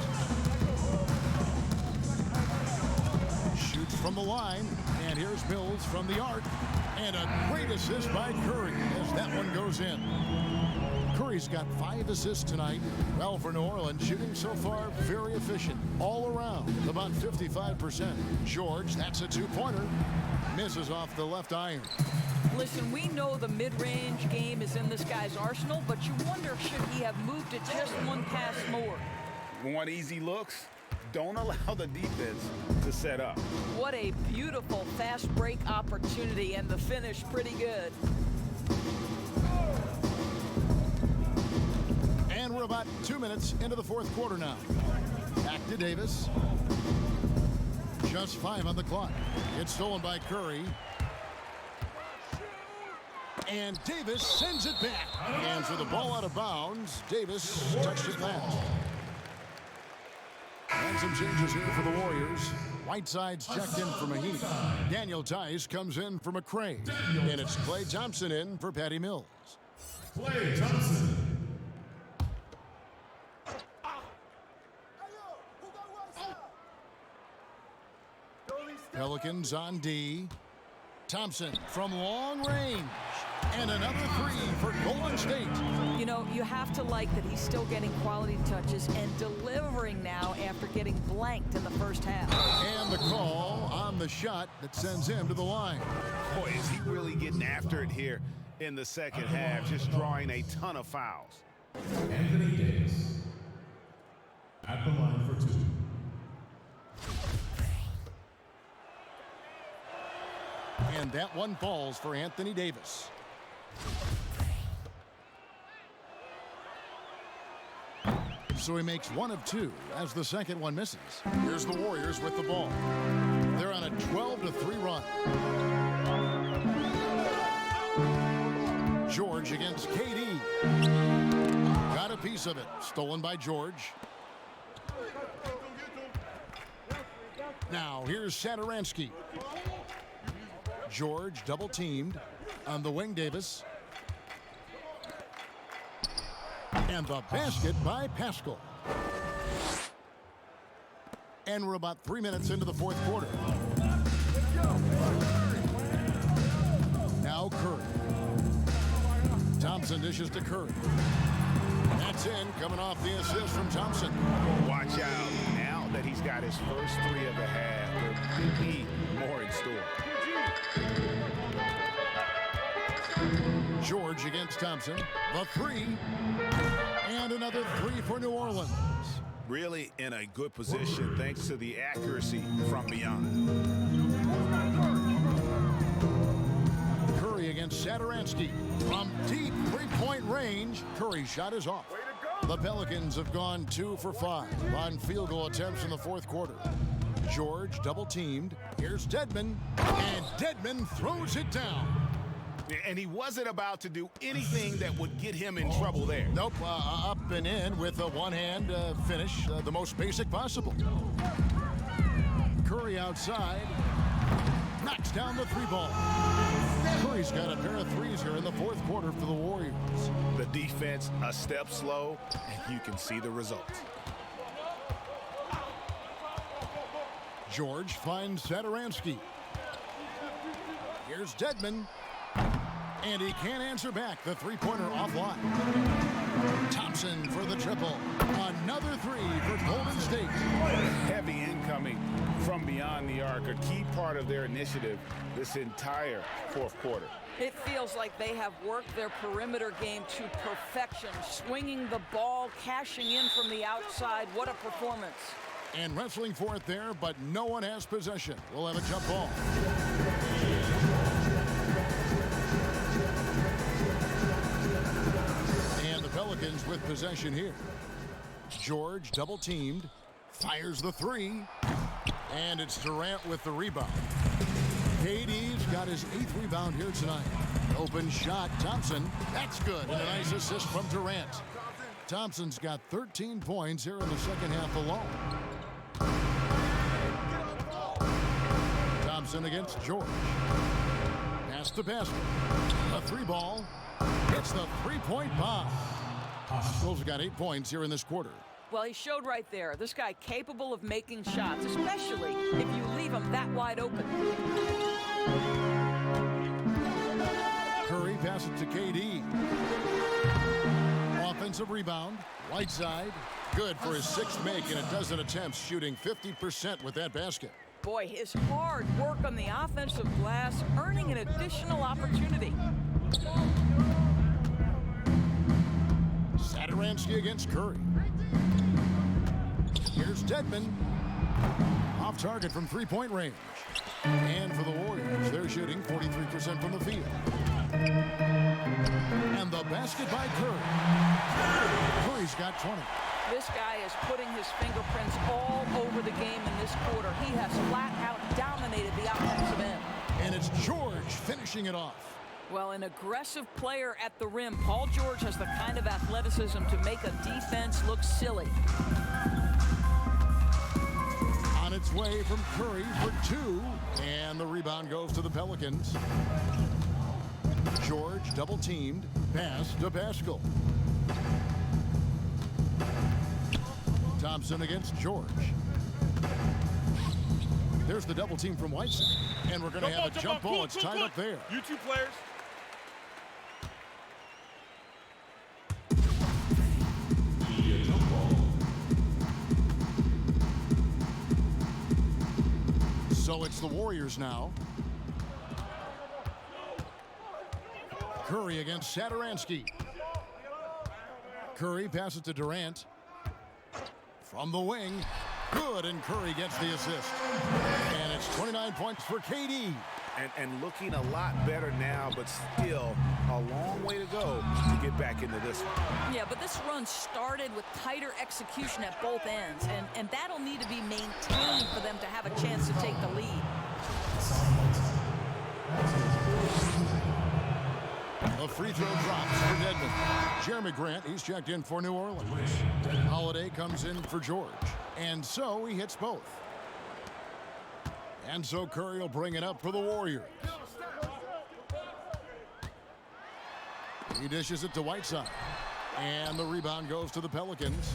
Shoots from the line, and here's Mills from the arc. And a great assist by Curry as that one goes in. Curry's got 5 assists tonight. Well, for New Orleans, shooting so far very efficient. All around, about 55%. George, that's a 2-pointer. Misses off the left iron. Listen, we know the mid-range game is in this guy's arsenal, but you wonder, should he have moved it just 1 pass more? Want easy looks? Don't allow the defense to set up. What a beautiful fast break opportunity, and the finish pretty good. And we're about 2 minutes into the fourth quarter now. Back to Davis. Just 5 on the clock. It's stolen by Curry. And Davis sends it back. And for the ball out of bounds, Davis touched it last. And some changes here for the Warriors. Whiteside's checked in for Mahimi. Daniel Tice comes in for McCray. And it's Klay Thompson in for Patty Mills. Klay Thompson. Pelicans on D. Thompson from long range. And another 3 for Golden State. You know, you have to like that he's still getting quality touches and delivering now after getting blanked in the first half. And the call on the shot that sends him to the line. Boy, is he really getting after it here in the second half, just drawing a ton of fouls. Anthony Davis at the line for 2. And that one falls for Anthony Davis. So he makes 1 of 2 as the second one misses. Here's the Warriors with the ball. They're on a 12-3 run. George against KD. Got a piece piece of it. Stolen by George. Now here's Satoransky. George double teamed on the wing. Davis. And the basket by Pascal. And we're about 3 minutes into the fourth quarter. Now Curry. Thompson dishes to Curry. That's in, coming off the assist from Thompson. Watch out. Now that he's got his first three of the half, there could be more in store. George against Thompson. The three. And another three for New Orleans. Really in a good position thanks to the accuracy from beyond. Curry against Satoransky. From deep three-point range, Curry's shot is off. The Pelicans have gone 2 for 5 on field goal attempts in the fourth quarter. George double teamed. Here's Dedmon. And Dedmon throws it down. And he wasn't about to do anything that would get him in trouble there. Nope, up and in with a one-hand finish, the most basic possible. Curry outside, knocks down the three ball. Curry's got a pair of threes here in the fourth quarter for the Warriors. The defense a step slow, and you can see the result. George finds Satoransky. Here's Dedmon. And he can't answer back. The three-pointer offline. Thompson for the triple. Another three for Golden State. Heavy incoming from beyond the arc, a key part of their initiative this entire fourth quarter. It feels like they have worked their perimeter game to perfection, swinging the ball, cashing in from the outside. What a performance. And wrestling for it there, but no one has possession. We'll have a jump ball. Pelicans with possession here. George double teamed, fires the three, and it's Durant with the rebound. KD's got his 8th rebound here tonight. Open shot, Thompson. That's good, and a nice assist from Durant. Thompson's got 13 points here in the second half alone. Thompson against George. Pass to basket. A three ball. It's the three-point bomb. Pascal's got 8 points here in this quarter. Well, he showed right there. This guy capable of making shots, especially if you leave him that wide open. Curry passes to KD. Offensive rebound. Whiteside. Good for his 6th make in a dozen attempts, shooting 50% with that basket. Boy, his hard work on the offensive glass, earning an additional opportunity. Satoransky against Curry. Here's Dedmon. Off target from three-point range. And for the Warriors, they're shooting 43% from the field. And the basket by Curry. Curry's got 20. This guy is putting his fingerprints all over the game in this quarter. He has flat out dominated the offensive end. And it's George finishing it off. Well, an aggressive player at the rim. Paul George has the kind of athleticism to make a defense look silly. On its way from Curry for 2. And the rebound goes to the Pelicans. George double teamed. Pass to Pascal. Thompson against George. There's the double team from Whiteside. And we're going to have a jump ball. It's tied up there. You two players. So it's the Warriors now. Curry against Satoransky. Curry passes to Durant. From the wing. Good, and Curry gets the assist. And it's 29 points for KD. And looking a lot better now, but still a long way to go to get back into this one. Yeah, but this run started with tighter execution at both ends, and that'll need to be maintained for them to have a chance to take the lead. The free throw drops for Dedmon. Jeremy Grant, he's checked in for New Orleans. Holiday comes in for George. And so he hits both. And so Curry will bring it up for the Warriors. He dishes it to Whiteside. And the rebound goes to the Pelicans.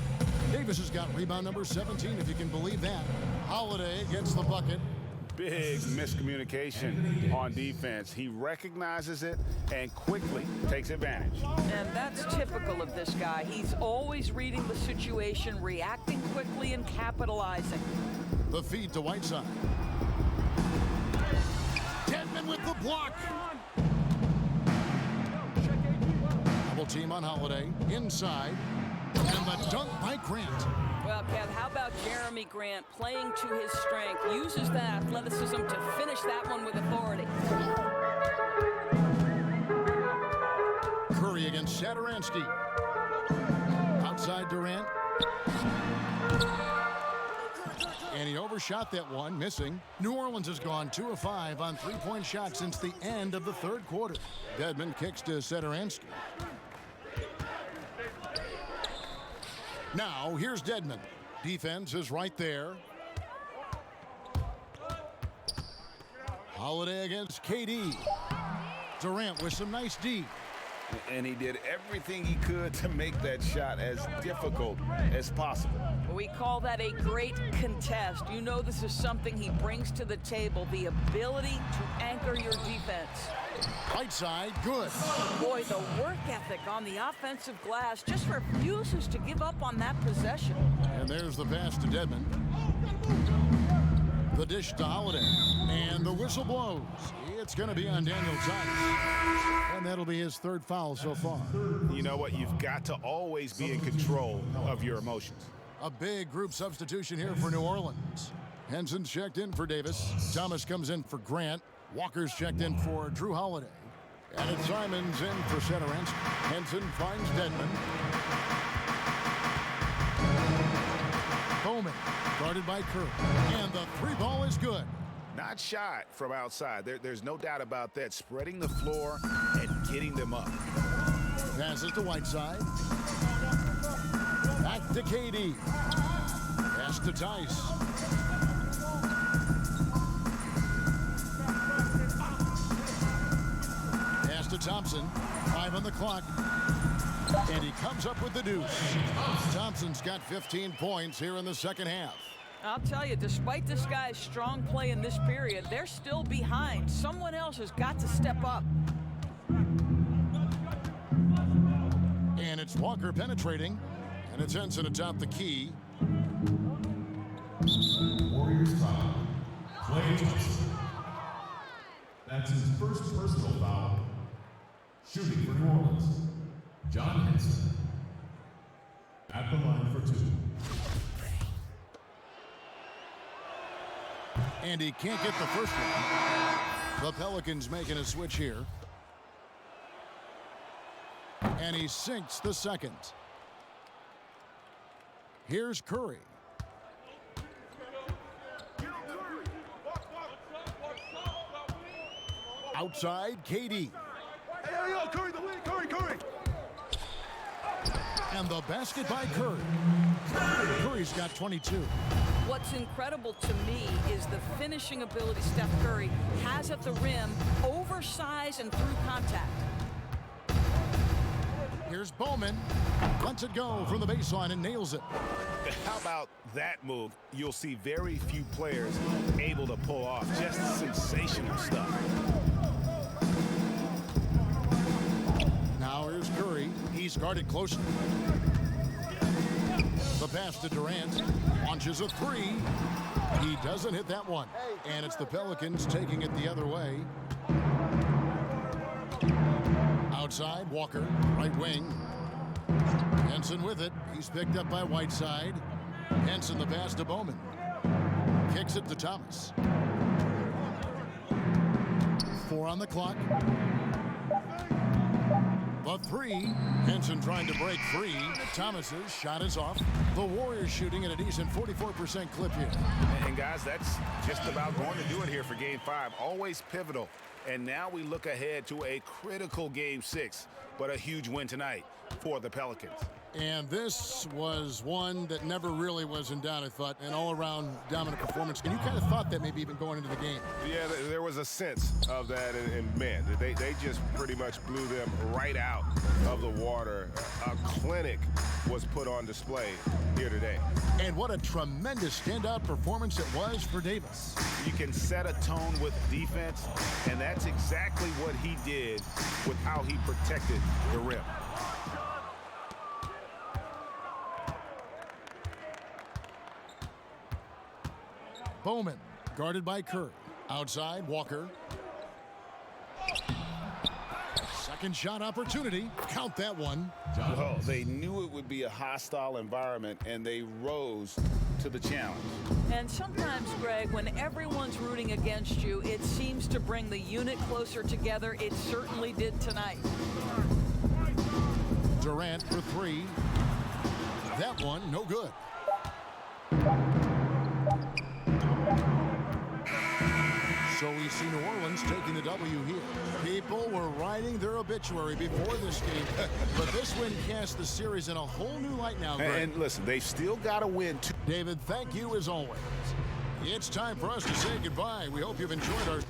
Davis has got rebound number 17, if you can believe that. Holiday gets the bucket. Big miscommunication on defense. He recognizes it and quickly takes advantage. And that's typical of this guy. He's always reading the situation, reacting quickly, and capitalizing. The feed to Whiteside. Dedmon with the block. Double team on Holiday. Inside. And the dunk by Grant. Well, Kev, how about Jeremy Grant playing to his strength, uses that athleticism to finish that one with authority. Curry against Satoransky. Outside Durant. And he overshot that one, missing. New Orleans has gone 2 of 5 on three-point shots since the end of the third quarter. Dedmon kicks to Satoransky. Now, here's Dedmon. Defense is right there. Holiday against KD. Durant with some nice D. And he did everything he could to make that shot as difficult as possible. We call that a great contest. You know this is something he brings to the table, the ability to anchor your defense. Right side, good. Boy, the work ethic on the offensive glass just refuses to give up on that possession. And there's the pass to Dedmon. The dish to Holiday. And the whistle blows. It's going to be on Daniel Tice. And that'll be his third foul so far. You know what? You've got to always be in control of your emotions. A big group substitution here for New Orleans. Henson's checked in for Davis. Thomas comes in for Grant. Walker's checked in for Drew Holiday. And it's Simons in for Satoransky. Henson finds Dedmon. Bowman, guarded by Curry. And the three ball is good. Not shot from outside. There's no doubt about that. Spreading the floor and getting them up. Passes to Whiteside. Back to KD. Pass to Tice. Pass to Thompson. 5 on the clock. And he comes up with the deuce. Thompson's got 15 points here in the second half. I'll tell you, despite this guy's strong play in this period, they're still behind. Someone else has got to step up. And it's Walker penetrating. And it's Henson atop the key. Warriors foul. Klay Thompson. That's his first personal foul. Shooting for New Orleans, John Henson. At the line for 2. And he can't get the first one. The Pelicans making a switch here. And he sinks the second. Here's Curry. Outside, KD. Hey, Curry, the win, Curry. And the basket by Curry. Curry's got 22. What's incredible to me is the finishing ability Steph Curry has at the rim, oversized and through contact. Here's Bowman. Lets it go from the baseline and nails it. How about that move? You'll see very few players able to pull off just sensational stuff. Now here's Curry. He's guarded closely. The pass to Durant. Launches a three. He doesn't hit that one. And it's the Pelicans taking it the other way. Outside, Walker, right wing. Henson with it. He's picked up by Whiteside. Henson the pass to Bowman. Kicks it to Thomas. 4 on the clock. The three. Henson trying to break free. Thomas's shot is off. The Warriors shooting at a decent 44% clip here. And guys, that's just about going to do it here for Game 5. Always pivotal And now we look ahead to a critical Game 6, but a huge win tonight for the Pelicans. And this was one that never really was in doubt, I thought, an all-around dominant performance. And you kind of thought that maybe even going into the game. Yeah, there was a sense of that, and man, they just pretty much blew them right out of the water. A clinic was put on display here today. And what a tremendous standout performance it was for Davis. You can set a tone with defense, and that's exactly what he did with how he protected the rim. Bowman, guarded by Curry. Outside, Walker. Second shot opportunity. Count that one. Well, they knew it would be a hostile environment, and they rose to the challenge. And sometimes, Greg, when everyone's rooting against you, it seems to bring the unit closer together. It certainly did tonight. Durant for three. That one, no good. So we see New Orleans taking the W here. People were writing their obituary before this game, but this win cast the series in a whole new light now, Greg. And listen, they've still got to win. David, thank you as always. It's time for us to say goodbye. We hope you've enjoyed our